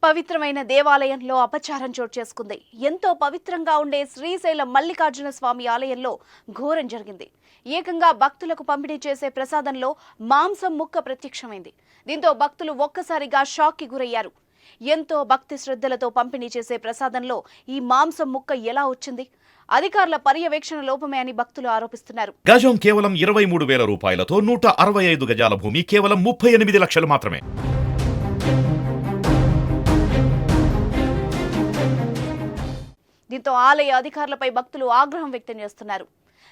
పవిత్రమైన దేవాలయంలో అపచారం చోటు చేసుకుంది. ఎంతో పవిత్రంగా ఉండే శ్రీశైలం మల్లికార్జున స్వామి ఆలయంలో ఘోరం జరిగింది. ఏకంగా భక్తులకు పంపిణీ చేసే ప్రసాదంలో మాంసం ముక్క ప్రత్యక్షమైంది. దీంతో భక్తులు ఒక్కసారిగా షాక్కి గురయ్యారు. ఎంతో భక్తి శ్రద్ధలతో పంపిణీ చేసే ప్రసాదంలో ఈ మాంసం ముక్క ఎలా వచ్చింది? అధికారుల పర్యవేక్షణ లోపమే అని భక్తులు ఆరోపిస్తున్నారు. గజం కేవలం 23,000 రూపాయలతో 165 గజాల భూమి కేవలం 38 లక్షలు మాత్రమే. దీంతో ఆలయ అధికారులపై భక్తులు ఆగ్రహం వ్యక్తం చేస్తున్నారు.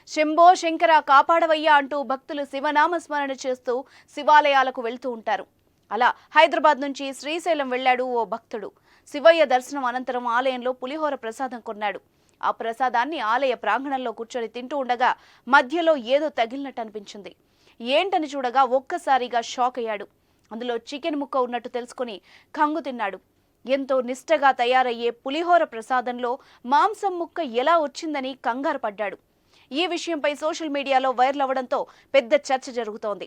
శంభో శంకర కాపాడవయ్యా అంటూ భక్తులు శివనామ స్మరణ చేస్తూ శివాలయాలకు వెళ్తూ ఉంటారు. అలా హైదరాబాద్ నుంచి శ్రీశైలం వెళ్లాడు ఓ భక్తుడు. శివయ్య దర్శనం అనంతరం ఆలయంలో పులిహోర ప్రసాదం కొన్నాడు. ఆ ప్రసాదాన్ని ఆలయ ప్రాంగణంలో కూర్చొని తింటూ ఉండగా మధ్యలో ఏదో తగిలినట్టు అనిపించింది. ఏంటని చూడగా ఒక్కసారిగా షాక్ అయ్యాడు. అందులో చికెన్ ముక్క ఉన్నట్టు తెలుసుకుని కంగు తిన్నాడు. ఎంతో నిష్టగా తయారయ్యే పులిహోర ప్రసాదంలో మాంసం ముక్క ఎలా వచ్చిందని కంగారు పడ్డాడు. ఈ విషయంపై సోషల్ మీడియాలో వైరల్ అవ్వడంతో పెద్ద చర్చ జరుగుతోంది.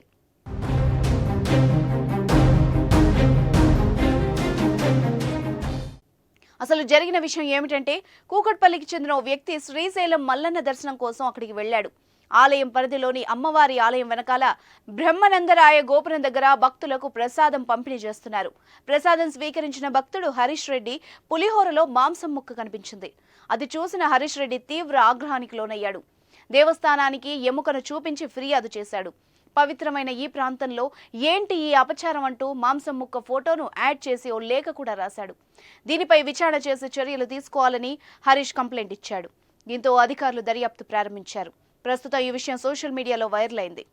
అసలు జరిగిన విషయం ఏమిటంటే, కూకట్పల్లికి చెందిన ఓ వ్యక్తి శ్రీశైలం మల్లన్న దర్శనం కోసం అక్కడికి వెళ్లాడు. ఆలయం పరిధిలోని అమ్మవారి ఆలయం వెనకాల బ్రహ్మనందరాయ గోపురం దగ్గర భక్తులకు ప్రసాదం పంపిణీ చేస్తున్నారు. ప్రసాదం స్వీకరించిన భక్తుడు హరీష్ రెడ్డి పులిహోరలో మాంసం ముక్క కనిపించింది. అది చూసిన హరీష్ రెడ్డి తీవ్ర ఆగ్రహానికి లోనయ్యాడు. దేవస్థానానికి ఎముకను చూపించి ఫిర్యాదు చేశాడు. పవిత్రమైన ఈ ప్రాంతంలో ఏంటి ఈ అపచారం అంటూ మాంసం ముక్క ఫోటోను యాడ్ చేసి ఓ లేఖ కూడా రాశాడు. దీనిపై విచారణ చేసి చర్యలు తీసుకోవాలని హరీష్ కంప్లైంట్ ఇచ్చాడు. దీంతో అధికారులు దర్యాప్తు ప్రారంభించారు. ప్రస్తుతం ఈ విషయం సోషల్ మీడియాలో వైరల్ అయింది.